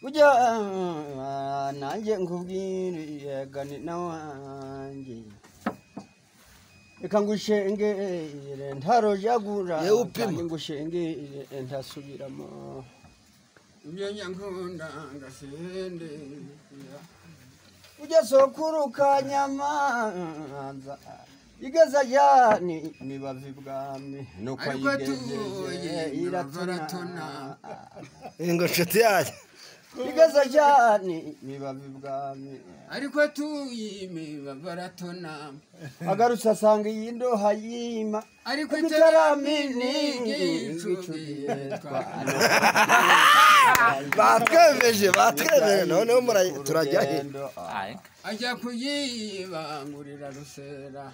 ujya nanjye nkubwire gani nawanjye reka ngushengere ntarojagura kandi ngushengere ntasubiramo ibyo nyankunda ngasende ujya sokuruka nyamanza igeza jani nibavi bwami nuko yigeze iratona ngo nshuti yaje igeza jani nibavi bwami ariko tuyime baratona agarutse asanga iyi ndoha yima ariko itaramini batwemeje noneho turajya he ajya kuyibangurira rusera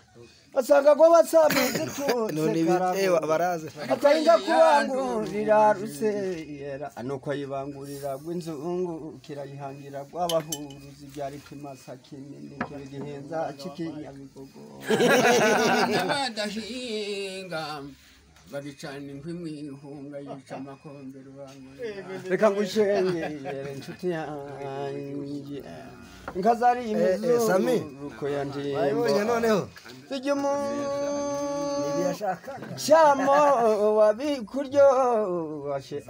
asanga ko basabizi kose baraze atarinda kubangurira rusera nuko ayibangurira rw'inzungu kirayihangira rw'abahuruzi byari kimasa kinini kirigihenza kikinyabigogo n'abadahinga babicana inkwi mwihunga yica amakombero reka ngushengere inshuti yanjye inka zari Sami uko yandiye ayibonye noneho tujye mu nibiyashaka cyamo wabikuryo washe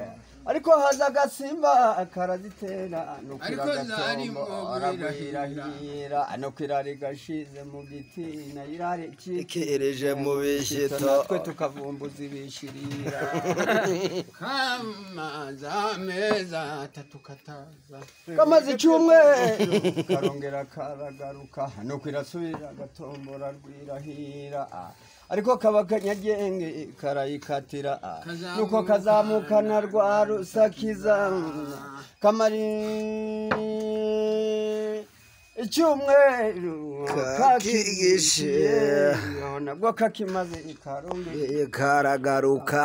ariko haza agasimba karazitera ariko zarimo arabwirahira no kwirari gashize mu giti na irare ikereje mu bishito natwe tukavumbuza ibishirira kamaza meza atatu kataza kamaze icyumweru karongera karagaruka no kwirasubira agatombora rwirahira ariko kaba kanyagenge karayikatira nuko kazamukana rwa rusakiza kamari icyumweru kakigishe nabwo kakimaze karongera karagaruka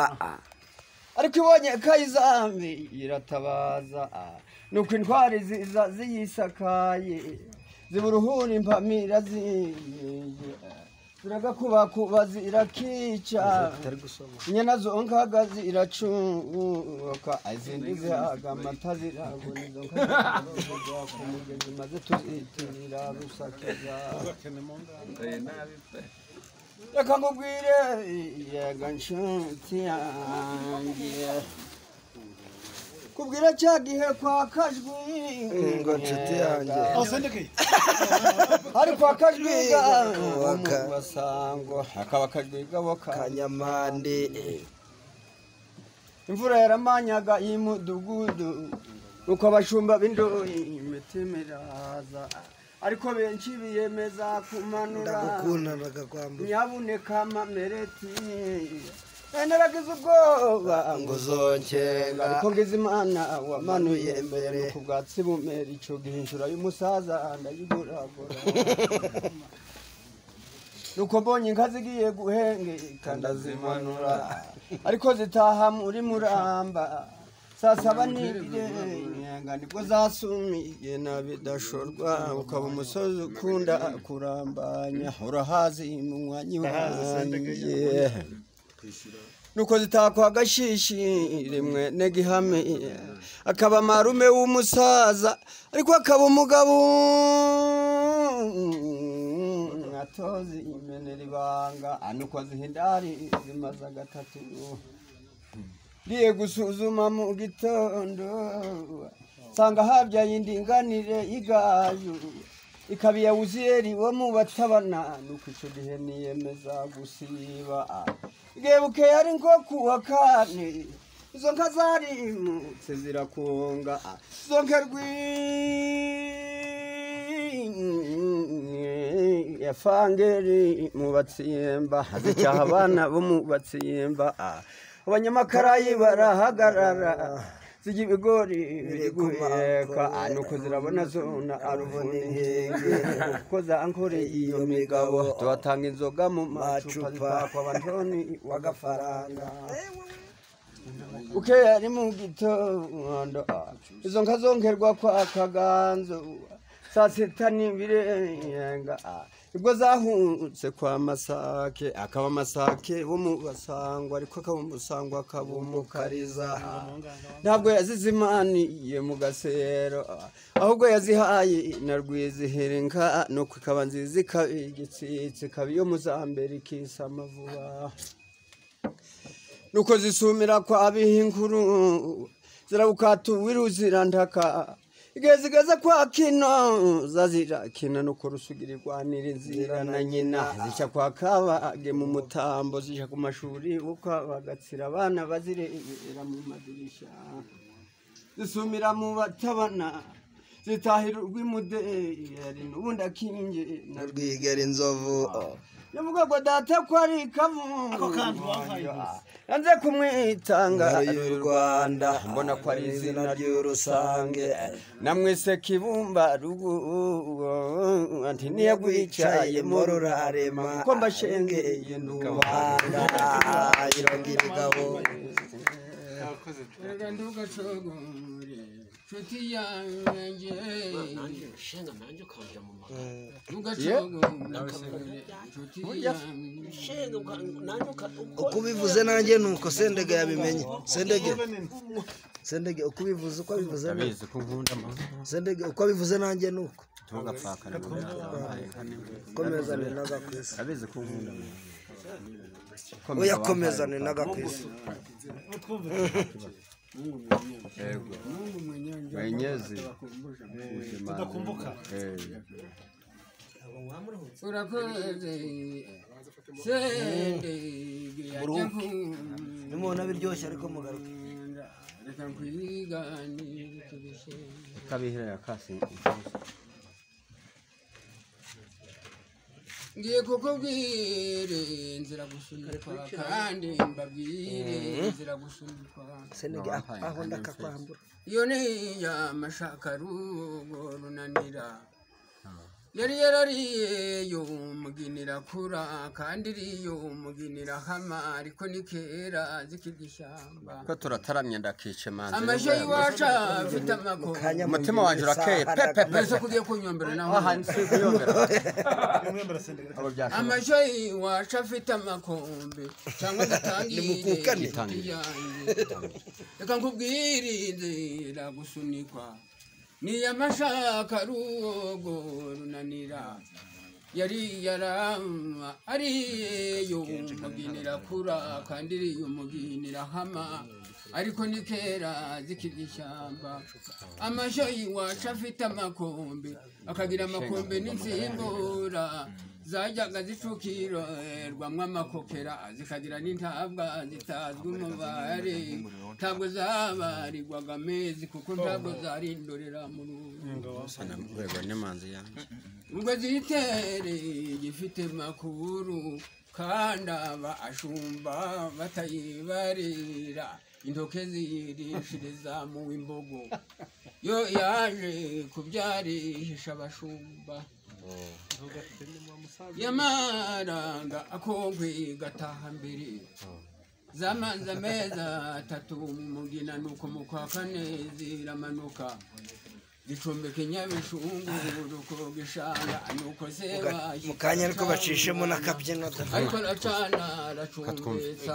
ariko ibonye kayizambi iratabaza nuko intwari ziza ziyisakaye ziburuhura impamira ziye ziragakubakuba zirakica inyana zonkaga ziracunguka izindi zihaga amata zirabona izo nka ku mugezi maze tuzitirira rusakiza reka nkubwire yega nshuti yanjye kubwira cya gihe kwa kajwi ngo nshuti yanjye hari kwa kajwi basango hakaba kajwi gabo kanyamande imvura yaramanyaga y'umudugudu nuko abashumba b'indoyi imitima iraza ariko benshi biyemeza kumanura nyabuneka mamereti naragize ubwoba ngo zonkenga ariko ngize imana wamanuye mbere ku bwatsi bumera icyo gihe inshura y'umusaza ndayiguragura nuko mbonye inka zigiye guhengeka ndazimanura ariko zitaha muri muramba saa saba n'ibirenga nibwo zasumiye nabidashorwa ukaba umusozi ukunda kurambanya urahazi mu mwanya wanjye nuko zitakwa agashishi rimwe negihame akaba marume w'umusaza ariko akaba umugabo atozi imenera ibanga nuko zihindari zimaze gatatu ndiye gusuzuma mu gitondo sanga habyaye indinganire y'igaju ikabiya uziyeri wo mu batabana nuko icyo gihe niyemeza gusiba igebuke yari nko kuwa kane izo nka zarimutse zirakunga izo nka yafangeri mu batsimba zicyaha abana bo mu batsimba abanyamakarayi barahagarara zijya ibigori biri guheka nuko zirabona zona aruvunenge kuko zankoreye iyo migabo tubatanga inzoga mu macupa zitakwa abantoni w'agafaranga uke yari mu gitondo izo nka zongerwa kwa kaganzo saa sita n'ibirenga ubwo zahunze kwa Masake akaba Masake bo mu Basangwa ariko akaba Musangwa akabumukariza ntabwo yazizimaniye mu Gasero ahubwo yazihaye na Rwizihirinka no kwikaba nziza ikabigitsitse kabiyo muzambere ikisama vuba nuko zisumira kwa bihinkuru zirabukatuwiruzirandaka igeze kwa kino zazira kina no kurusugirirwanira inzira na nyina zica kwa Kabage mu Mutambo zica ku mashuri uko bagatsira abana bazirera mu madirisha zisumira mu Batabana zitahira urw'imuderi n'ubundi akinge na Rwigera inzovu yavuga ngo data ko ari kavu ako kantu wahaye yanze kumwitanga y'u Rwanda mbona ko ari izina ry'urusange namwese kibumba rugu anti niyagwicaye morurarema ko mbashengeye n'ubanda irongirigabo Erega ntugacogore nshuti yanjye shenga nanje ukanja mu maka ntugacogore nshuti yanjye shenga nanje uko bivuze nanjye nuko Sendege yabimenye Sendege uko bivuze uko bivuze abizi ko nkunda Sendege uko bivuze nanjye nuko tugapfakana komezane n'agakwisi abizi ko nkunda oya komezane n'agakwisi Mungu mwenyezi tudakumbuka urakoze Sendege Buruke. nimubona biryoshye ariko mugaruke reka nkwiganire tubishe kabihira yakasi ngiye kukubwire inzira gusunikwa kandi mbabwire inzira gusunikwa Sendege aho ndakakwambura iyo ni ya mashakarugo runanira yari yarariyeyo muginira kura kandi iriyo muginira hama ariko ni kera zikigishamba ko turataramye ndakice manzi amasho y'iwacu afite amako umutima wanje urakeye pepe mbese kugiye kunyombera naho hansi kuyombera amasho y'iwacu afite amakombe cyangwa dutangire reka nkubwire inzira gusunikwa niya mashaka rugo runanira yari yarama ari yo muginira kura kandi iri yo muginira hama ariko ni kera zikigishamba amasho yiwacu afite amakombe akagira amakombe n'insimbura zajyaga zicukirwamwo amakokera zikagira n'intabwa zitazwi umubare ntabwo zabarirwaga amezi kuko ntabwo zari indorera mu rwego n'imanzi yanjye ubwo zitereye gifite makuru kandi aba ashumba batayibarira intoke zirishiriza mu imbogo yo yaje kubyarisha abashumba yamaranga akongwe gataha mbere zamanza meza atatu mu mugina nuko mu kwa kane ziramanuka gicumbika inyabishunguru ko gishanga nuko seba mu kanya ariko bacishemo n'akabyino ariko aracana aracumbitsa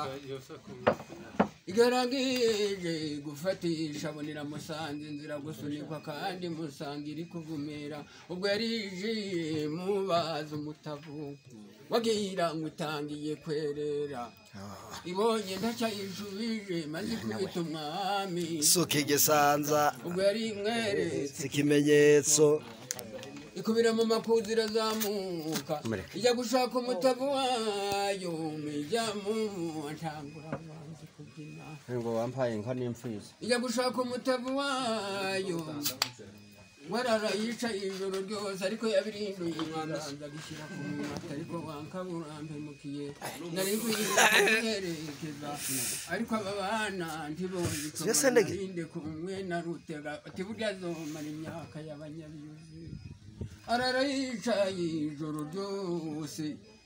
igaragije gufatisha abonera musanze inzira gusunikwa kandi musanga iri kuvumera ubwo yarije mubaza umutavu wagira ngo utangiye kwerera ibonye ndacyayijubije maze kwita umwami suka igisanza ubwo yari mweretse ikimenyetso ikubira mu makuzira zamuka ijya gushaka umutavu wayo mijya mu ntangura abanza kubyina ngo wampaye inka n'imfizi ijya gushaka umutavu wayo warara yicaye ijoro ryose ariko yabirinduye mwandanza gishyira ku mwata ariko wankaburampemukiye nari kwiherekeza ariko aba bana ntibonye ko barinde kumwe na Rutega ati burya azomara imyaka y'abanyabiyuzi arara yicaye ijoro ryose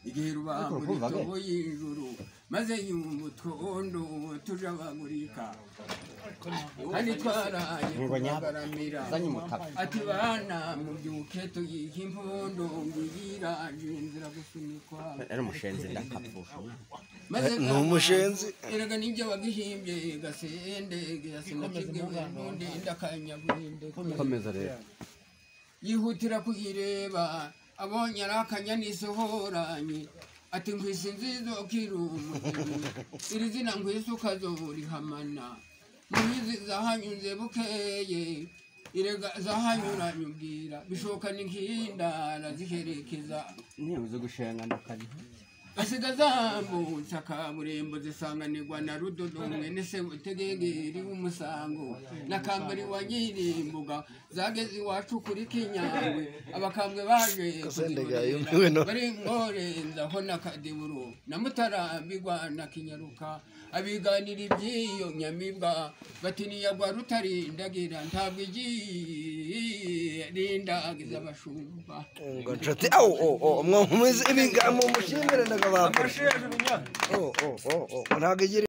igihe rubambura itobo y'ijuru maze yumva utwondo tujabagurika kandi twaraye kugaramira ati bana mubyuke tuyihe impundu ngiyiraje inzira gusunikwa ari umushenzi ndakapfusha ni umushenzi erega nibyo wagihimbye gasende gasinakibwe n'undi ndakanyagwinde komeza rero yihutira kuyireba abonye arakanya n'isohoranye ati ngwisi nzizo kirumugeni iri zina ngwisi ukazorihamana muhizi zahanyuze bukeye irega zahanyuranyubwira bishoka n'inkindara ziherekeza ntibuze gushenga ndakari asiga zambutse kaburimbo zisanganirwa na rudodo mwene se utegegeri w'umusango na kambari wa nyirimbuga zageze iwacu kuri kinyangwe abakambwe baje bari mworenzaho na kadiburo na mutarambirwa na kinyaruka abiganira iby'iyo nyamibwa bati niyagwa rutarindagira ntabwo igiye rindagiza abashumba ngo nshuti mwo muzi ibiga mu mushimire ndagabamba ntabwo igira